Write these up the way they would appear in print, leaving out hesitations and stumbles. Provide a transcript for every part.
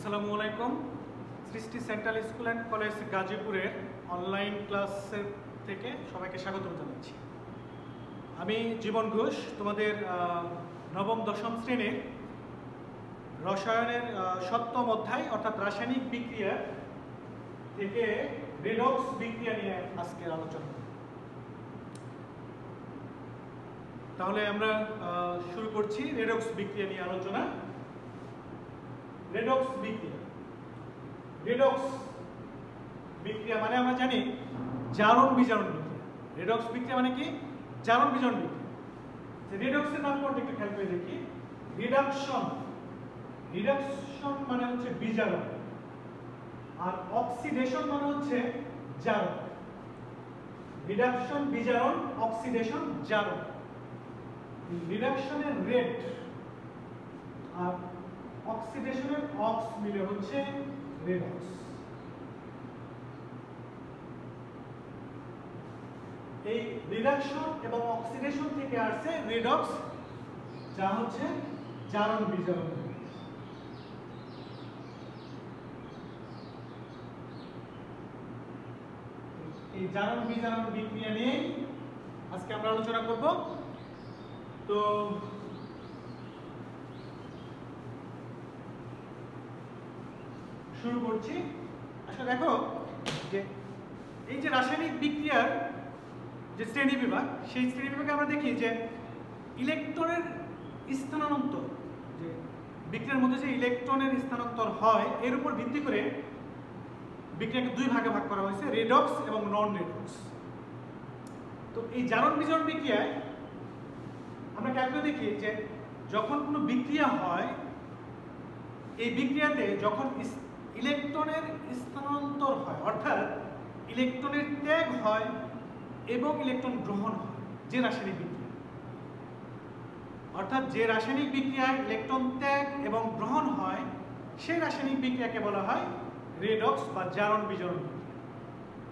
আসসালামু আলাইকুম। সৃষ্টি সেন্ট্রাল স্কুল অ্যান্ড কলেজ গাজীপুরের অনলাইন ক্লাসের থেকে সবাইকে স্বাগত জানাচ্ছি। আমি জীবন ঘোষ, তোমাদের নবম দশম শ্রেণীর রসায়নের সপ্তম অধ্যায় অর্থাৎ রাসায়নিক বিক্রিয়া থেকে রেডক্স বিক্রিয়া নিয়ে আজকের আলোচনা। তাহলে আমরা শুরু করছি রেডক্স বিক্রিয়া নিয়ে আলোচনা। রেডক্স বিক্রিয়া, রেডক্স বিক্রিয়া মানে আমরা জানি জারণ বিজারণ বিক্রিয়া। রেডক্স বিক্রিয়া মানে কি? জারণ বিজারণ বিক্রিয়া। রেডক্সের নাম কোনটা একটু খেয়াল করে দেখি। রিডাকশন, রিডাকশন মানে হচ্ছে বিজারণ, আর অক্সিডেশন মানে হচ্ছে জারণ। রিডাকশন বিজারণ, অক্সিডেশন জারণ। রিডাকশনের রেড আর অক্সিডেশনের অক্স মিলে হচ্ছে রেডক্স। এই রিডাকশন এবং অক্সিডেশন থেকে আসছে রেডক্স, যা হচ্ছে জারণ বিজারণ। এই জারণ বিজারণ বিক্রিয়া নিয়ে আজকে আমরা আলোচনা করব। তো শুরু করছি। আসলে দেখো যে এই যে রাসায়নিক বিক্রিয়ার যে শ্রেণী বিভাগ, সেই শ্রেণী বিভাগে আমরা দেখি যে ইলেকট্রনের স্থানান্তর, যে বিক্রিয়ার মধ্যে যে ইলেকট্রনের স্থানান্তর হয় এর উপর ভিত্তি করে বিক্রিয়াকে দুই ভাগে ভাগ করা হয়েছে, রেডক্স এবং নন রেডক্স। তো এই জারণ বিজারণ বিক্রিয়ায় আমরা খেয়াল করে দেখি যে যখন কোনো বিক্রিয়া হয়, এই বিক্রিয়াতে যখন ইলেকট্রনের স্থানান্তর হয়, অর্থাৎ ইলেকট্রনের ত্যাগ হয় এবং ইলেকট্রন গ্রহণ হয়, যে রাসায়নিক বিক্রিয়া, অর্থাৎ যে রাসায়নিক বিক্রিয়ায় ইলেকট্রন ত্যাগ এবং গ্রহণ হয় সেই রাসায়নিক বিক্রিয়াকে বলা হয় রেডক্স বা জারণ বিজারণ বিক্রিয়া।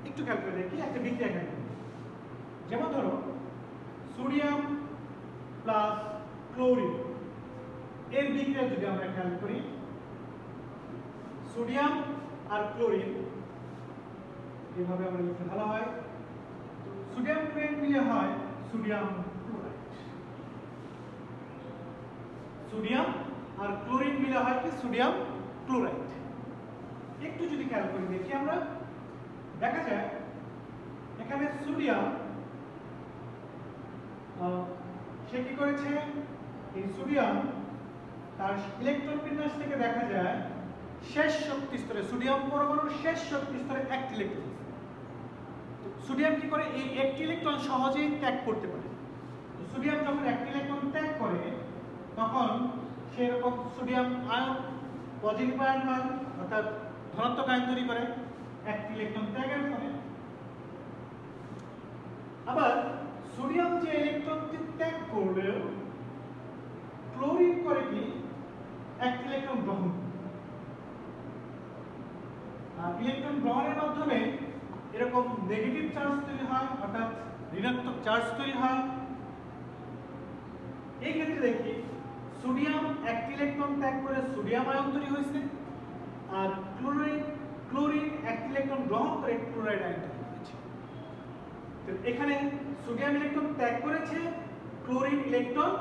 একটু খেয়াল করে দেখি একটা বিক্রিয়া খেয়াল করি। যেমন ধরো সোডিয়াম প্লাস ক্লোরিন এর বিক্রিয়া যদি আমরা খেয়াল করি, সোডিয়াম আর ক্লোরিন এভাবে আমরা লিখতে ভালো হয়। সোডিয়াম ক্লোরাইড মিলে হয় সোডিয়াম ক্লোরাইড। সোডিয়াম আর ক্লোরিন মিলে হয় কি? Sodium chloride. একটু যদি খেয়াল করে দেখি আমরা, দেখা যায় এখানে সোডিয়াম সে কি করেছে, এই সোডিয়াম তার ইলেকট্রন বিন্যাস থেকে দেখা যায় শেষ শক্তি স্তরে, সোডিয়াম পরমাণুর শেষ শক্তি স্তরে একটি ইলেকট্রন। সোডিয়াম কি করে? এই একটি ইলেকট্রন সহজেই ত্যাগ করতে পারে। সোডিয়াম যখন একটি ইলেকট্রন ত্যাগ করে তখন সেরকম সোডিয়াম আয়ন পজিটিভ আয়ন হয়, অর্থাৎ ধনাত্মক আয়ন তৈরি করে একটি ইলেকট্রন ত্যাগের ফলে। আবার সোডিয়াম যে ইলেকট্রনটি ত্যাগ করলেও ক্লোরিন করে কি? একটি ইলেকট্রন গ্রহণ করে। আর ইলেকট্রন গ্রহণের মাধ্যমে এরকম নেগেটিভ চার্জ তৈরি হয়, অর্থাৎ ঋণাত্মক চার্জ তৈরি হয়। এই ক্ষেত্রে দেখি সোডিয়াম একটি ইলেকট্রন ত্যাগ করে সোডিয়াম আয়ন তৈরি হয়েছে, আর ক্লোরিন একটি ইলেকট্রন গ্রহণ করে ক্লোরাইড আয়ন তৈরি হয়েছে। তো এখানে সোডিয়াম ইলেকট্রন ত্যাগ করেছে, ক্লোরিন ইলেকট্রন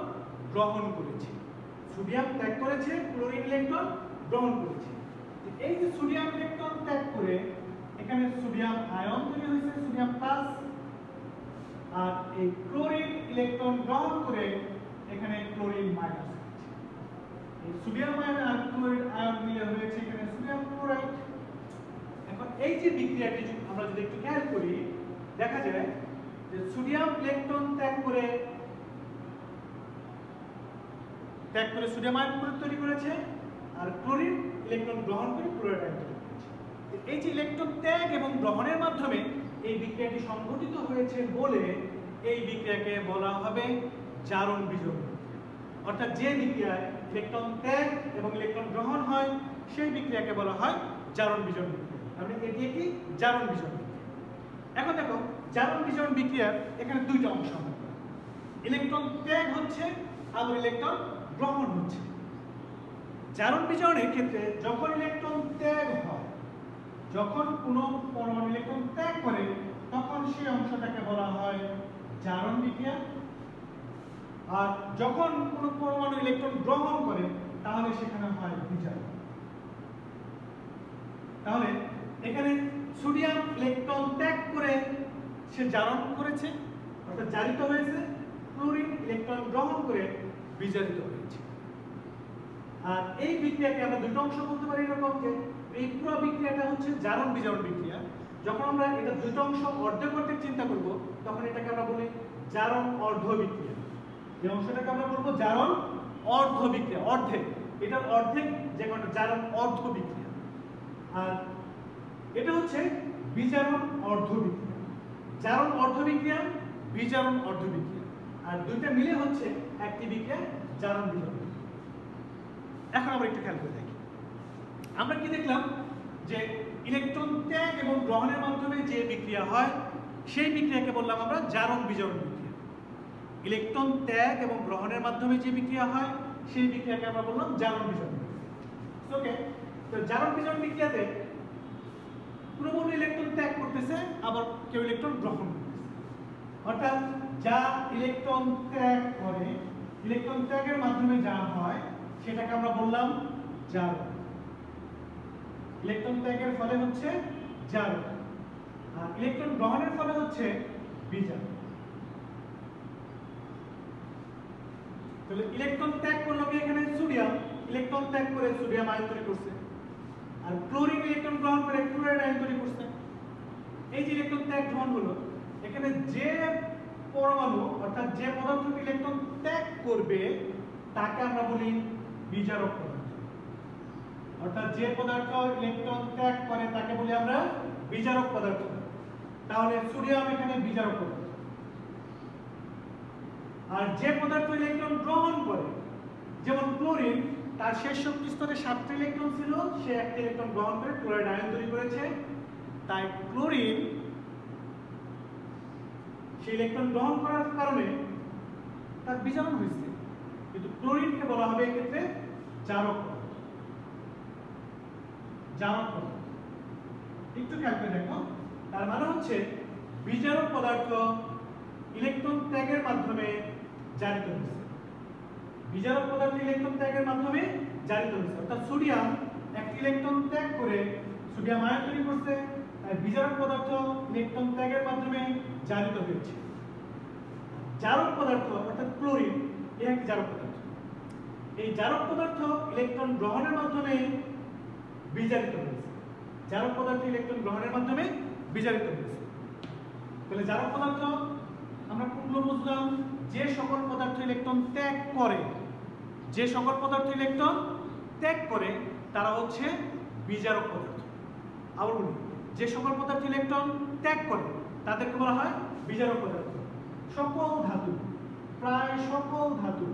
গ্রহণ করেছে। সোডিয়াম ত্যাগ করেছে, ক্লোরিন ইলেকট্রন গ্রহণ করেছে। এই যে সোডিয়াম ইলেকট্রন ত্যাগ করে এখানে সোডিয়াম আয়ন তৈরি হয়েছে, সোডিয়াম প্লাস, আর এই ক্লোরিন ইলেকট্রন গ্রহণ করে এখানে ক্লোরিন মাইনাস হয়েছে। এই সোডিয়াম আয়ন আর ক্লোরিন আয়ন মিলে হয়েছে এখানে সোডিয়াম ক্লোরাইড। এখন এই যে বিক্রিয়াটি আমরা যদি একটু খেয়াল করি, দেখা যায় যে সোডিয়াম ইলেকট্রন ত্যাগ করে সোডিয়াম আয়ন তৈরি করেছে, আর ক্লোরিন ইলেকট্রন গ্রহণ করে ক্লোরাইড আয়ন তৈরি করেছে। এই যে ইলেকট্রন ত্যাগ এবং গ্রহণের মাধ্যমে এই বিক্রিয়াটি সংঘটিত হয়েছে বলে এই বিক্রিয়াকে বলা হবে জারণ বিজারণ। অর্থাৎ যে বিক্রিয়ায় ইলেকট্রন ত্যাগ এবং ইলেকট্রন গ্রহণ হয় সেই বিক্রিয়াকে বলা হয় জারণ বিজারণ বিক্রিয়া। তাহলে এটি একটি জারণ বিজারণ বিক্রিয়া। এখন দেখো জারণ বিজারণ বিক্রিয়ার এখানে দুইটা অংশ হয়, ইলেকট্রন ত্যাগ হচ্ছে আবার ইলেকট্রন গ্রহণ হচ্ছে। জারণ বিজারণের ক্ষেত্রে যখন ইলেকট্রন ত্যাগ হয়, যখন কোনো পরমাণু ইলেকট্রন ত্যাগ করে তখন সেই অংশটাকে বলা হয় জারণ বিক্রিয়া। আর যখন কোনো পরমাণু ইলেকট্রন গ্রহণ করে তাহলে সেখানে হয় বিজারণ। তাহলে এখানে সোডিয়াম ইলেকট্রন ত্যাগ করে সে জারণ করেছে অর্থাৎ জারিত হয়েছে, ক্লোরিন ইলেকট্রন গ্রহণ করে বিজারিত হয়েছে। আর এই বিক্রিয়াকে আমরা দুটো অংশ বলতে পারি এরকম যে এই পুরো বিক্রিয়াটা হচ্ছে জারণ বিজারণ বিক্রিয়া। যখন আমরা এটা দুটো অংশ অর্ধেক অর্ধেক চিন্তা করব তখন এটাকে আমরা বলি জারণ অর্ধ বিক্রিয়া। এই অংশটাকে আমরা বলবো জারণ অর্ধ বিক্রিয়া, অর্ধেক, এটার অর্ধেক যে কোনটা জারণ অর্ধ বিক্রিয়া। আর এটা হচ্ছে বিজারণ অর্ধ বিক্রিয়া। জারণ অর্ধ বিক্রিয়া, বিজারণ অর্ধ বিক্রিয়া, আর দুইটা মিলে হচ্ছে একটি বিক্রিয়া জারণ বিজারণ। এখন আমরা একটু খেয়াল করে দেখি, আমরা কি দেখলাম যে ইলেকট্রন ত্যাগ এবং গ্রহণের মাধ্যমে যে বিক্রিয়া হয় সেই বিক্রিয়াকে বললাম আমরা জারণ বিজারণ বিক্রিয়া। ইলেকট্রন ত্যাগ এবং গ্রহণের মাধ্যমে যে বিক্রিয়া হয় সেই বিক্রিয়াকে আমরা বললাম জারণ বিজারণ বিক্রিয়া। ওকে, তো জারণ বিজারণ বিক্রিয়াতে কোনো ইলেকট্রন ত্যাগ করতেছে, আবার কেউ ইলেকট্রন গ্রহণ করতেছে। অর্থাৎ যা ইলেকট্রন ত্যাগ করে, ইলেকট্রন ত্যাগের মাধ্যমে যা হয় সেটাকে আমরা বললাম জারণ। ইলেকট্রন ত্যাগের ফলে হচ্ছে জারণ, আর ইলেকট্রন গ্রহণের ফলে হচ্ছে বিজারণ। তাহলে ইলেকট্রন ত্যাগ করলো কি এখানে সোডিয়াম, ইলেকট্রন ত্যাগ করে সোডিয়াম আয়ন তৈরি করছে, আর ক্লোরিন ইলেকট্রন গ্রহণ করে ক্লোরাইড আয়ন তৈরি করছে। এই যে ইলেকট্রন ত্যাগ গ্রহণ হলো, এখানে যে পরমাণু অর্থাৎ যে পদার্থটি ইলেকট্রন ত্যাগ করবে তাকে আমরা বলি বিজারক পদার্থ। অর্থাৎ যে পদার্থ ইলেকট্রন ত্যাগ করে তাকে বলি আমরা বিজারক পদার্থ। তাহলে সোডিয়াম এখানে বিজারক পদার্থ। আর যে পদার্থ ইলেকট্রন গ্রহণ করে, যেমন ক্লোরিন, তার শেষ শক্তি স্তরে 7টি ইলেকট্রন ছিল, সে একটা ইলেকট্রন গ্রহণ করে ক্লোরাইড আয়ন তৈরি করেছে। তাই ক্লোরিন সেই ইলেকট্রন গ্রহণ করার কারণে তার বিজারণ হয়েছে, কিন্তু ক্লোরিনকে বলা হবে এক্ষেত্রে জারক পদার্থ। জারক পদার্থ একটু খেয়াল করে দেখো, তার মানে হচ্ছে বিজারক পদার্থ ইলেকট্রন ত্যাগের মাধ্যমে জারিত হয়েছে। বিজারক পদার্থ ইলেকট্রন ত্যাগের মাধ্যমে জারিত হয়েছে, অর্থাৎ সোডিয়াম একটি ইলেকট্রন ত্যাগ করে সোডিয়াম আয়ন তৈরি করছে, তাই বিজারক পদার্থ ইলেকট্রন ত্যাগের মাধ্যমে জারিত হয়েছে। জারক পদার্থ অর্থাৎ ক্লোরিন এই একটি জারক পদার্থ। এই জারক পদার্থ ইলেকট্রন গ্রহণের মাধ্যমে বিজারিত হয়েছে। জারক পদার্থ ইলেকট্রন গ্রহণের মাধ্যমে বিজারিত হয়েছে। তাহলে জারক পদার্থ আমরা কোনগুলো বুঝলাম? যে সকল পদার্থ ইলেকট্রন ত্যাগ করে, যে সকল পদার্থ ইলেকট্রন ত্যাগ করে তারা হচ্ছে বিজারক পদার্থ। আবার বলি, যে সকল পদার্থ ইলেকট্রন ত্যাগ করে তাদেরকে বলা হয় বিজারক পদার্থ। সকল ধাতু, প্রায় সকল ধাতু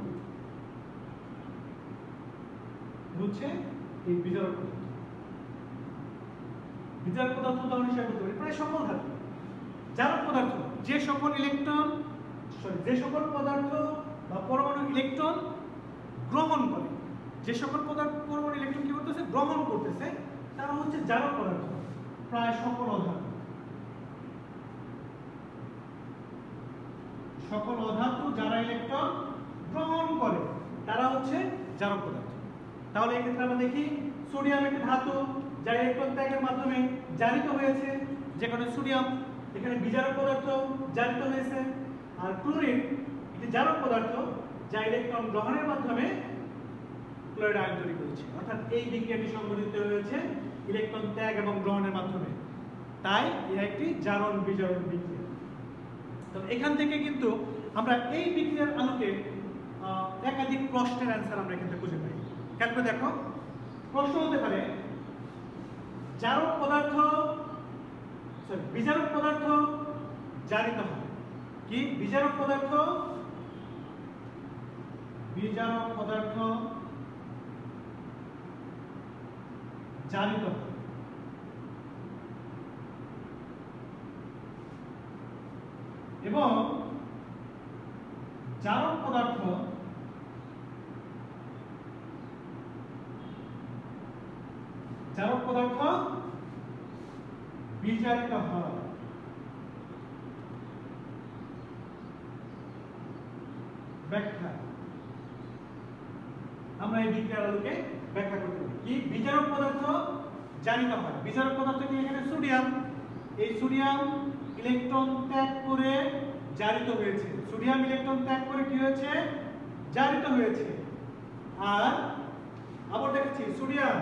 হচ্ছে এই বিজারক পদার্থ। বিজারক পদার্থ উদাহরণ হিসেবে বলতে পারি প্রায় সকল ধাতু। জারক পদার্থ যে সকল ইলেকট্রন যে সকল পদার্থ বা পরমাণু ইলেকট্রন গ্রহণ করে, যে সকল পদার্থ পরমাণু ইলেকট্রন কি করতেছে? গ্রহণ করতেছে, তারা হচ্ছে জারক পদার্থ। প্রায় সকল অধাতু, সকল অধাতু যারা ইলেকট্রন গ্রহণ করে তারা হচ্ছে জারক পদার্থ। তাহলে এক্ষেত্রে আমরা দেখি সোডিয়াম একটি ধাতু যা ইলেকট্রন ত্যাগের মাধ্যমে জারিত হয়েছে, যেখানে সোডিয়াম এখানে বিজারক পদার্থ জারিত হয়েছে। আর ক্লোরিন একটি জারক পদার্থ যা ইলেকট্রন গ্রহণের মাধ্যমে ক্লোরাইড আয়ন তৈরি করেছে। অর্থাৎ এই বিক্রিয়াটি সংঘটিত হয়েছে ইলেকট্রন ত্যাগ এবং গ্রহণের মাধ্যমে, তাই এর একটি জারণ বিজারণ বিক্রিয়া। তো এখান থেকে কিন্তু আমরা এই বিক্রিয়ার আলোকে একাধিক প্রশ্নের অ্যান্সার আমরা এখান থেকে খুঁজে পাই। খেয়াল করে দেখো, প্রশ্ন হতে পারে জারক পদার্থ বিজারক পদার্থ জারিত হয় কি? বিজারক পদার্থ জারিত হয় এবং জারক পদার্থ জারক পদার্থ বিজারিত হয়। ব্যাখ্যা, আমরা এই বিক্রিয়ার আলোকে ব্যাখ্যা করতে পারি। কি বিজারক পদার্থ জারিত হয়? বিজারক পদার্থ কি? এখানে সোডিয়াম, এই সোডিয়াম ইলেকট্রন ত্যাগ করে জারিত হয়েছে। সোডিয়াম ইলেকট্রন ত্যাগ করে কি হয়েছে? জারিত হয়েছে। আর আবার দেখাচ্ছি, সোডিয়াম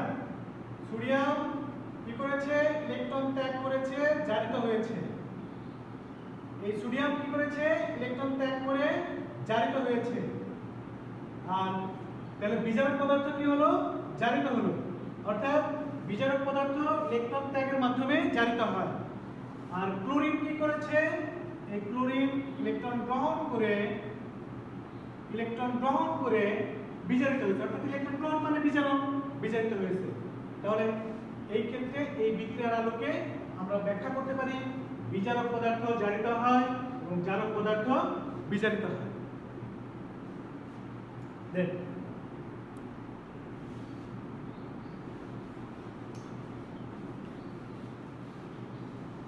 কি করেছে? ইলেকট্রন ত্যাগ করেছে, জারিত হয়েছে। এই সোডিয়াম কি করেছে? ইলেকট্রন ত্যাগ করে জারিত হয়েছে। আর তাহলে বিজারক পদার্থ কি হলো? জারিত হলো। অর্থাৎ বিজারক পদার্থ ইলেকট্রন ত্যাগের মাধ্যমে জারিত হয়। আর ক্লোরিন কি করেছে? এই ক্লোরিন ইলেকট্রন গ্রহণ করে বিজারিত হয়েছে। অর্থাৎ ইলেকট্রন গ্রহণ মানে বিজারিত হয়েছে। তাহলে এই ক্ষেত্রে এই বিক্রিয়ার আলোকে আমরা ব্যাখ্যা করতে পারি বিজারক পদার্থ জারিত হয় এবং জারক পদার্থ বিজারিত হয়।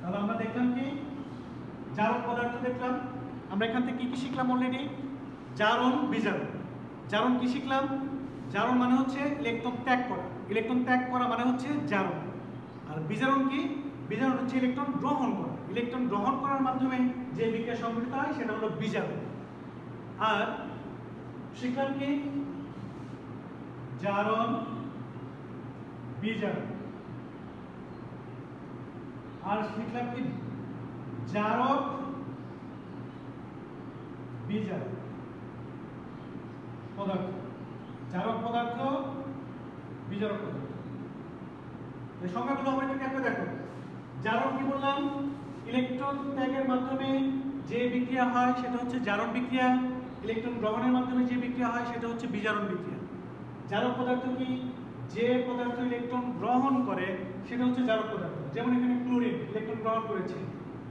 তাহলে আমরা দেখলাম কি জারক পদার্থ দেখলাম। আমরা এখান থেকে কি শিখলাম অলরেডি? জারণ, বিজারণ। জারণ কি শিখলাম? জারণ মানে হচ্ছে ইলেকট্রন ত্যাগ করা। ইলেকট্রন ত্যাগ করা মানে হচ্ছে জারণ। আর বিজারণ কি? বিজারণ হচ্ছে ইলেকট্রন গ্রহণ করা। ইলেকট্রন গ্রহণ করার মাধ্যমে যে বিক্রিয়া সংঘটিত হয় সেটা হলো বিজারণ। আর শিখলাম কি জারণ, বিজারণ। আর শিখলাম কি জারক, বিজারক পদার্থ। জারক পদার্থ, বিজারক পদার্থ। এই সংজ্ঞাগুলো আমরা একটু দেখো। জারণ কি বললাম? ইলেকট্রন ত্যাগের মাধ্যমে যে বিক্রিয়া হয় সেটা হচ্ছে জারণ বিক্রিয়া। ইলেকট্রন গ্রহণের মাধ্যমে যে বিক্রিয়া হয় সেটা হচ্ছে বিজারণ বিক্রিয়া। জারক পদার্থ কি? যে পদার্থ ইলেকট্রন গ্রহণ করে সেটা হচ্ছে জারক পদার্থ। যেমন এখানে ক্লোরিন ইলেকট্রন গ্রহণ করেছে।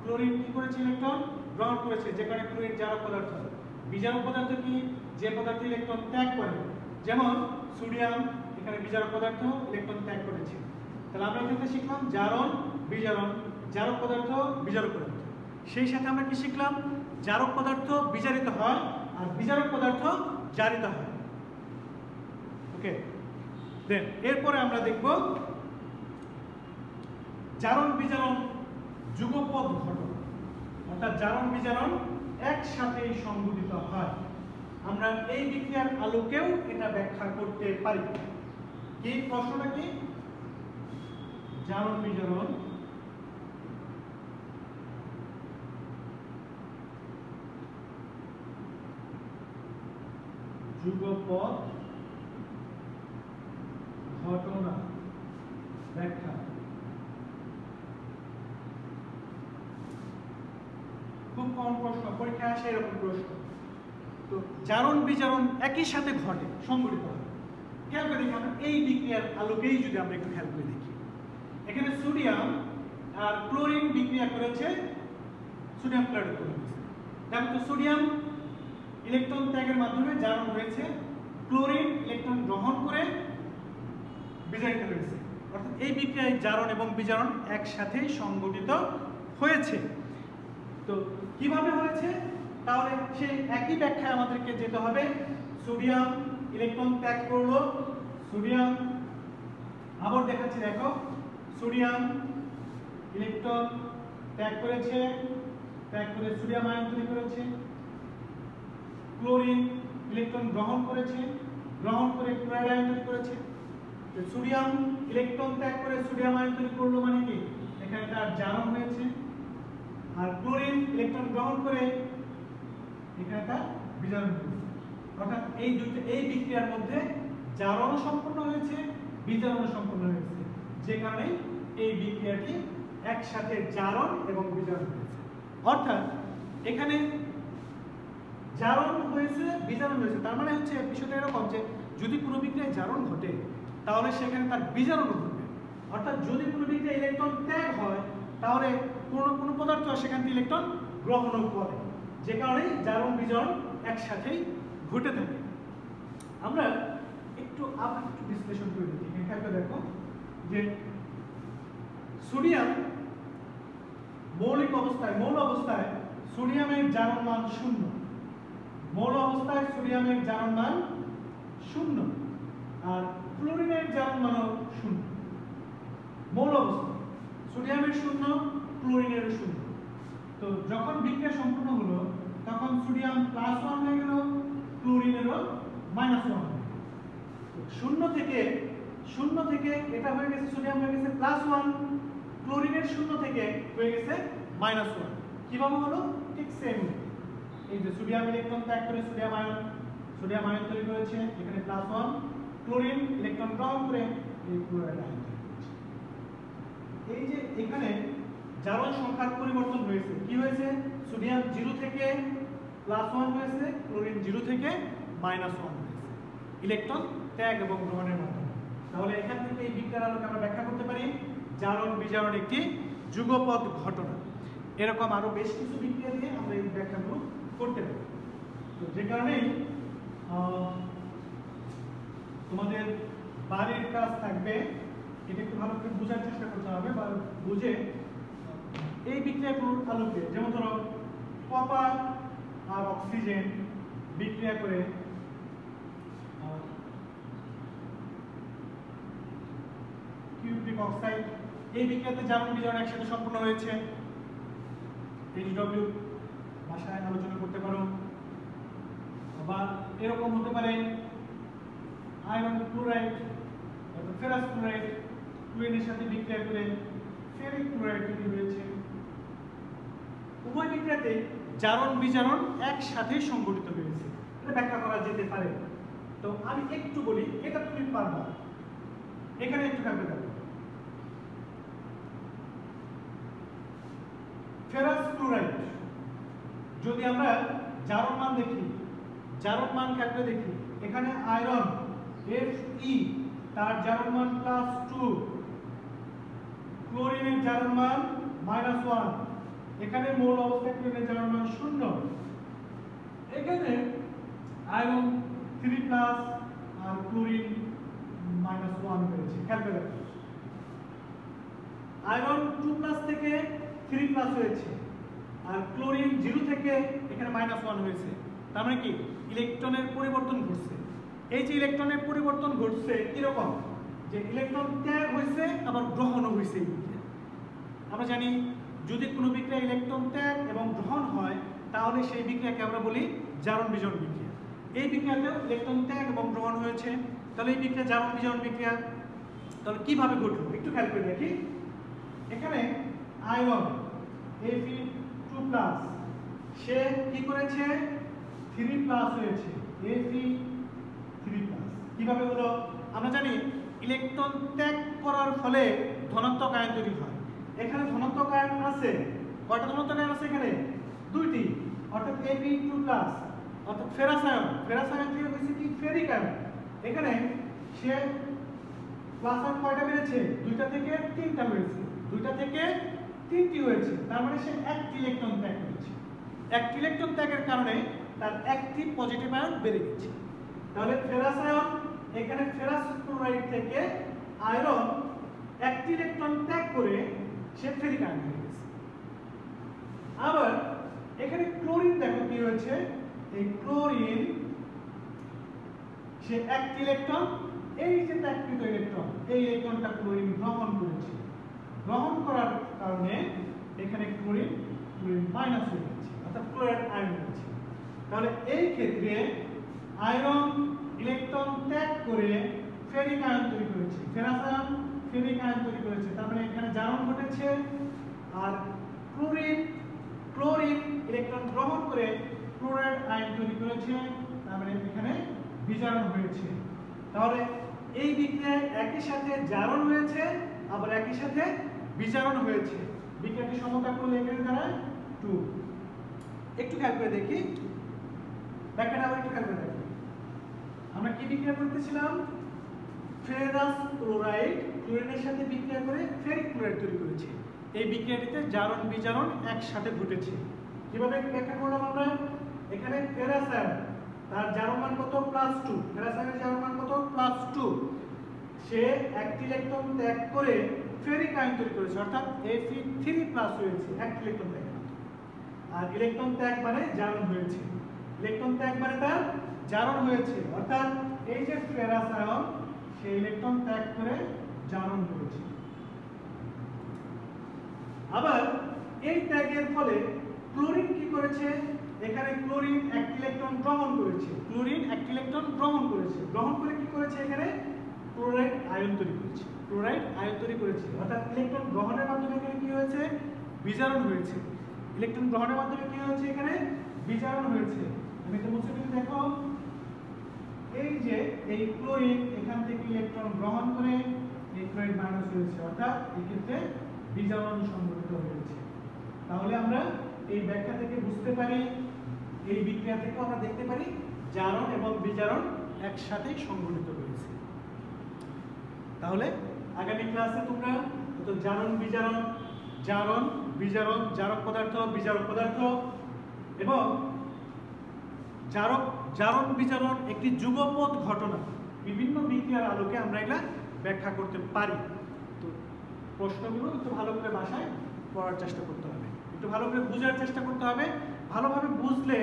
ক্লোরিন কি করেছে? ইলেকট্রন গ্রহণ করেছে, যে কারণে ক্লোরিন জারক পদার্থ। বিজারক পদার্থ কি? যে পদার্থ ইলেকট্রন ত্যাগ করে। যেমন সোডিয়াম এখানে বিজারক পদার্থ, ইলেকট্রন ত্যাগ করেছে। তাহলে আমরা এখানে শিখলাম জারণ, বিজারণ, জারক পদার্থ, বিজারক পদার্থ। সেই সাথে আমরা কি শিখলাম? জারক পদার্থ বিজারিত হয় আর বিজারক পদার্থ জারিত হয়। ওকে, দেন এরপরে আমরা দেখব জারণ বিজারণ যুগপৎ ঘটনা। অর্থাৎ জারণ বিজারণ একসাথে সংঘটিত হয়। আমরা এই বিক্রিয়ার আলোকেও এটা ব্যাখ্যা করতে পারি। কি প্রশ্নটা কি? জারণ বিজারণ যুগপৎ ঘটনা ব্যাখ্যা। খুব কম প্রশ্ন, পরীক্ষায় আসে এরকম প্রশ্ন। তো জারণ বিজারণ একই সাথে ঘটে, সংঘটিত হয়। খেয়াল করে দেখি আমরা এই বিক্রিয়ার আলোকেই যদি আমরা একটু খেয়াল করে দেখি, এখানে সোডিয়াম আর ক্লোরিন বিক্রিয়া করেছে, সোডিয়াম ক্লোরাইড করেছে। দেখো তো সোডিয়াম ইলেকট্রন ত্যাগের মাধ্যমে জারণ হয়েছে, ক্লোরিন ইলেকট্রন গ্রহণ করে বিজারিত হয়েছে। অর্থাৎ এই বিক্রিয়ায় জারণ এবং বিজারণ একসাথে সংঘটিত হয়েছে। তো কিভাবে হয়েছে? তাহলে সেই একই ব্যাখ্যায় আমাদেরকে যেতে হবে। সোডিয়াম ইলেকট্রন ত্যাগ করলো, সোডিয়াম আবার দেখাচ্ছি, দেখো সোডিয়াম ইলেকট্রন ত্যাগ করেছে, ত্যাগ করে সোডিয়াম আয়ন তৈরি করেছে। ক্লোরিন ইলেকট্রন গ্রহণ করেছে, গ্রহণ করে ক্লোরাইড আয়ন তৈরি করেছে। সোডিয়াম ইলেকট্রন ত্যাগ করে সোডিয়াম আয়ন তৈরি করলো মানে কি? এখানে তার জারণ হয়েছে। আর ক্লোরিন ইলেকট্রন গ্রহণ করে এখানে তার বিজারণ হয়েছে। অর্থাৎ এই বিক্রিয়ার মধ্যে জারণ সম্পন্ন হয়েছে, বিজারণ সম্পন্ন হয়েছে, যে কারণে এই বিক্রিয়াটি একসাথে জারণ এবং বিজারণ হয়েছে। অর্থাৎ এখানে জারণ হয়েছে, বিজারণ হয়েছে, তার মানে হচ্ছে বিষয়টা এরকম যে যদি কোনো বিক্রিয়ায় জারণ ঘটে তাহলে সেখানে তার বিজারণ ঘটবে। অর্থাৎ যদি কোনো বিক্রিয়ায় ইলেকট্রন ত্যাগ হয় তাহলে কোনো পদার্থ সেখান থেকে ইলেকট্রন গ্রহণও করে, যে কারণে জারণ বিজারণ একসাথেই ঘটে থাকে। আমরা একটু বিশ্লেষণ করে দেখি। এখানে দেখো যে সোডিয়াম মৌল অবস্থায় সোডিয়ামের জারণ মান 0, মৌল অবস্থায় সোডিয়ামের জারণ মান 0 আর ক্লোরিনের জারণ মানও 0। মৌল অবস্থায় সোডিয়ামের 0, ক্লোরিনের 0। তো যখন বিক্রিয়া সম্পূর্ণ হলো তখন সোডিয়াম +1 হয়ে গেল, ক্লোরিনেরও -1 হয়ে গেল। 0 থেকে এটা হয়ে গেছে, সোডিয়াম হয়ে গেছে +1, ক্লোরিনের 0 থেকে হয়ে গেছে -1। কিভাবে হলো? ঠিক সেম। এই যে সোডিয়াম ইলেকট্রন ত্যাগ করে সোডিয়াম আয়ন তৈরি করেছে, এখানে +1, ক্লোরিন ইলেকট্রন গ্রহণ করে এই ক্লোরাইড আয়ন তৈরি করেছে। এই যে এখানে জারণ সংখ্যার পরিবর্তন হয়েছে, কি হয়েছে? সোডিয়াম 0 থেকে +1 হয়েছে, ক্লোরিন 0 থেকে -1 হয়েছে ইলেকট্রন ত্যাগ এবং গ্রহণের মাধ্যমে। তাহলে এখান থেকে এই বিক্রিয়ার আলোকে আমরা ব্যাখ্যা করতে পারি জারণ বিজারণ একটি যুগপৎ ঘটনা। এরকম আরো বেশ কিছু বিক্রিয়া দিয়ে আমরা এই ব্যাখ্যাগুলো করতে পারি। তো যে কারণেই তোমাদের বাড়ির কাজ থাকবে, এটা একটু ভালো করে বোঝার চেষ্টা করতে হবে বা বুঝে এই বিক্রিয়াগুলোর আলোকে, যেমন ধরো কপার আর অক্সিজেন বিক্রিয়া করে কিউপ্রিক অক্সাইড, এই বিক্রিয়াতে জারণ বিজারণ একসাথে সম্পন্ন হয়েছে। HW ভাষায় আলোচনা করতে পারো, বা এরকম হতে পারে আয়রন ক্লোরাইড অথবা ফেরাস ক্লোরাইড ক্লোরিনের সাথে বিক্রিয়া করে ফেরিক ক্লোরাইড তৈরি হয়েছে। উভয় বিক্রিয়াতে জারণ বিজারণ একসাথে সংঘটিত হয়েছে, এটা ব্যাখ্যা করা যেতে পারে। তো আমি একটু বলি, এটা তুমি পারবা, এখানে একটু কাটবে দেখো। ফেরাস ক্লোরাইড যদি আমরা জারণ মান দেখি, জারণ মান কাটবে দেখি, এখানে আয়রন Fe তার জারণ মান +2, ক্লোরিনের জারণ মান -1, এখানে মৌল অবস্থায় ক্লোরিনের জারণ মান 0, এখানে আয়রন 3+ আর ক্লোরিন -1 হয়েছে। খেয়াল করে দেখো, আয়রন 2+ থেকে 3+ হয়েছে আর ক্লোরিন 0 থেকে এখানে -1 হয়েছে। তার মানে কি ইলেকট্রনের পরিবর্তন ঘটছে। এই যে ইলেকট্রনের পরিবর্তন ঘটছে কিরকম, যে ইলেকট্রন ত্যাগ হয়েছে আবার গ্রহণও হয়েছে। আমরা জানি যদি কোনো বিক্রিয়া ইলেকট্রন ত্যাগ এবং গ্রহণ হয় তাহলে সেই বিক্রিয়াকে আমরা বলি জারণ বিজারণ বিক্রিয়া। এই বিক্রিয়াতেও ইলেকট্রন ত্যাগ এবং গ্রহণ হয়েছে, তাহলে এই বিক্রিয়া জারণ বিজারণ বিক্রিয়া। তাহলে কিভাবে ঘটলো একটু খেয়াল করে দেখি। এখানে আয়রন Fe2+, সে কি করেছে 3+ হয়েছে, Fe3+। কিভাবে হলো? আমরা জানি ইলেকট্রন ত্যাগ করার ফলে ধনাত্মক আয়ন তৈরি হয়। এখানে ধনাত্মক আয়ন আছে, কয়টা ধনাত্মক আয়ন আছে? এখানে 2টি, অর্থাৎ Fe2+, অর্থাৎ ফেরাস আয়ন থেকে হয়েছে কি ফেরিক আয়ন। এখানে সে প্লাস আয়ন কয়টা বেড়েছে? 2টা থেকে 3টা হয়েছে, 2টা থেকে 3টি হয়েছে। তার মানে সে একটি ইলেকট্রন ত্যাগ করেছে। একটি ইলেকট্রন ত্যাগের কারণে তার একটি পজিটিভ আয়ন বেড়ে গেছে। তাহলে ফেরাস আয়ন, এখানে ফেরাস ক্লোরাইড থেকে আয়রন একটি ইলেকট্রন ত্যাগ করে সে ফেরিক আয়ন হয়ে গেছে। আবার এখানে ক্লোরিন দেখো কি হয়েছে, এই ক্লোরিন সে একটি ইলেকট্রন, এই যে ত্যাগকৃত ইলেকট্রন, এই ইলেকট্রনটা ক্লোরিন গ্রহণ করেছে। গ্রহণ করার কারণে এখানে ক্লোরিন মাইনাস হয়ে গেছে, অর্থাৎ ক্লোরাইড আয়ন হয়েছে। তাহলে এই ক্ষেত্রে আয়রন ইলেকট্রন ত্যাগ করে ফেরিক আয়ন তৈরি করেছে, ফেরাস আয়ন ফেরিক আয়ন তৈরি করেছে। তার মানে এখানে জারণ ঘটেছে। আর ক্লোরিন ইলেকট্রন গ্রহণ করে ক্লোরাইড আয়ন তৈরি করেছে, তার মানে এখানে বিজারণ হয়েছে। তাহলে এই বিক্রিয়ায় একই সাথে জারণ হয়েছে আবার একই সাথে বিজারণ হয়েছে। বিক্রিয়াটি সমতা করলে এখানে দাঁড়ায় 2। একটু খেয়াল করে দেখি ব্যাখ্যাটা, আবার একটু খেয়াল করে দেখি। আমরা কি বিক্রিয়া করতেছিলাম? ফেরাস ক্লোরাইড ক্লোরিনের সাথে বিক্রিয়া করে ফেরিক ক্লোরাইড তৈরি করেছে। এই বিক্রিয়াটিতে জারণ বিজারণ একসাথে ঘটেছে। কিভাবে ব্যাখ্যা করলাম আমরা? এখানে ফেরাস আয়ন, তার জারণ মান কত? +2। ফেরাস আয়নের জারণ মান কত? +2। সে একটি ইলেকট্রন ত্যাগ করে ফেরিক আয়ন তৈরি করেছে, অর্থাৎ Fe3+ হয়েছে একটি ইলেকট্রন ত্যাগ। আর ইলেকট্রন ত্যাগ মানে জারণ হয়েছে, ইলেকট্রন ত্যাগ মানে তার জারণ হয়েছে, অর্থাৎ এই যে ফেরাস আয়ন সে ইলেকট্রন ত্যাগ করে জারণ করেছে। আবার এই ত্যাগের ফলে ক্লোরিন কি করেছে, এখানে ক্লোরিন একটি ইলেকট্রন গ্রহণ করেছে, ক্লোরিন একটি ইলেকট্রন গ্রহণ করেছে, গ্রহণ করে কি করেছে, এখানে ক্লোরাইড আয়ন তৈরি করেছে, ক্লোরাইড আয়ন তৈরি করেছে, অর্থাৎ ইলেকট্রন গ্রহণের মাধ্যমে এখানে কি হয়েছে, বিজারণ হয়েছে। ইলেকট্রন গ্রহণের মাধ্যমে কি হয়েছে, এখানে বিজারণ হয়েছে। আমি এটা মুছে দিই, দেখো এই যে এই ক্লোরিন এখান থেকে ইলেকট্রন গ্রহণ করে এই ক্লোরাইড মাইনাস হয়েছে, অর্থাৎ এই ক্ষেত্রে বিজারণ সংঘটিত হয়েছে। তাহলে আমরা এই ব্যাখ্যা থেকে বুঝতে পারি, এই বিক্রিয়া থেকে আমরা দেখতে পারি জারণ এবং বিজারণ একসাথেই সংঘটিত হয়েছে। তাহলে আগামী ক্লাসে তোমরা তো জারণ বিজারণ, জারণ বিজারণ, জারক পদার্থ বিজারক পদার্থ এবং জারণ বিজারণ একটি যুগপৎ ঘটনা, বিভিন্ন বিক্রিয়ার আলোকে আমরা এগুলা ব্যাখ্যা করতে পারি। তো প্রশ্নগুলো একটু ভালো করে বাসায় পড়ার চেষ্টা করতে হবে, একটু ভালো করে বোঝার চেষ্টা করতে হবে। ভালোভাবে বুঝলে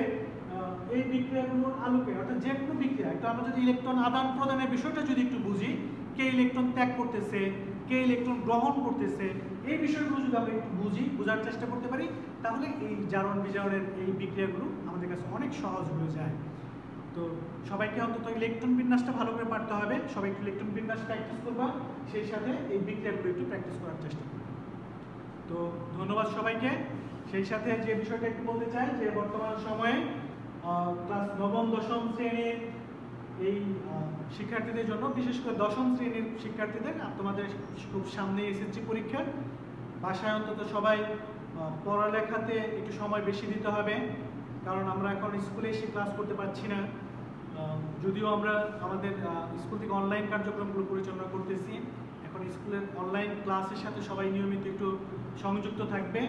এই বিক্রিয়াগুলোর আলোকে, অর্থাৎ যে কোনো বিক্রিয়া, একটু আমরা যদি ইলেকট্রন আদান প্রদানের বিষয়টা যদি একটু বুঝি, কে ইলেকট্রন ত্যাগ করতেছে, কে ইলেকট্রন গ্রহণ করতেছে, এই বিষয়গুলো যদি আমরা একটু বোঝার চেষ্টা করতে পারি, তাহলে এই জারণ বিজারণের এই বিক্রিয়াগুলো আমাদের কাছে অনেক সহজ হয়ে যায়। তো সবাইকে অন্তত ইলেকট্রন বিন্যাসটা ভালো করে পারতে হবে, সবাই একটু ইলেকট্রন বিন্যাস প্র্যাকটিস করবা, সেই সাথে এই বিক্রিয়াগুলো একটু প্র্যাকটিস করার চেষ্টা করবা। তো ধন্যবাদ সবাইকে। সেই সাথে যে বিষয়টা একটু বলতে চাই যে বর্তমান সময়ে ক্লাস নবম দশম শ্রেণীর এই শিক্ষার্থীদের জন্য, বিশেষ করে দশম শ্রেণীর শিক্ষার্থীদের, তোমাদের খুব সামনে এসএসসি পরীক্ষা, বাসায় অন্তত সবাই পড়ালেখাতে একটু সময় বেশি দিতে হবে, কারণ আমরা এখন স্কুলে এসে ক্লাস করতে পারছি না। যদিও আমরা আমাদের স্কুল থেকে অনলাইন কার্যক্রমগুলো পরিচালনা করতেছি, এখন স্কুলের অনলাইন ক্লাসের সাথে সবাই নিয়মিত একটু সংযুক্ত থাকবে,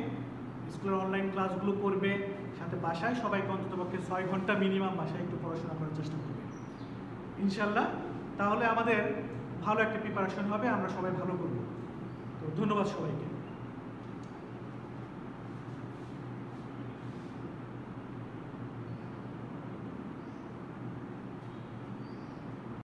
স্কুলের অনলাইন ক্লাসগুলো করবে, সাথে বাসায় সবাইকে অন্ততপক্ষে 6 ঘন্টা মিনিমাম বাসায় একটু পড়াশোনা করার চেষ্টা করবে ইনশাল্লাহ। তাহলে আমাদের ভালো একটা প্রিপারেশন হবে, আমরা সবাই ভালো করব। তো ধন্যবাদ সবাইকে।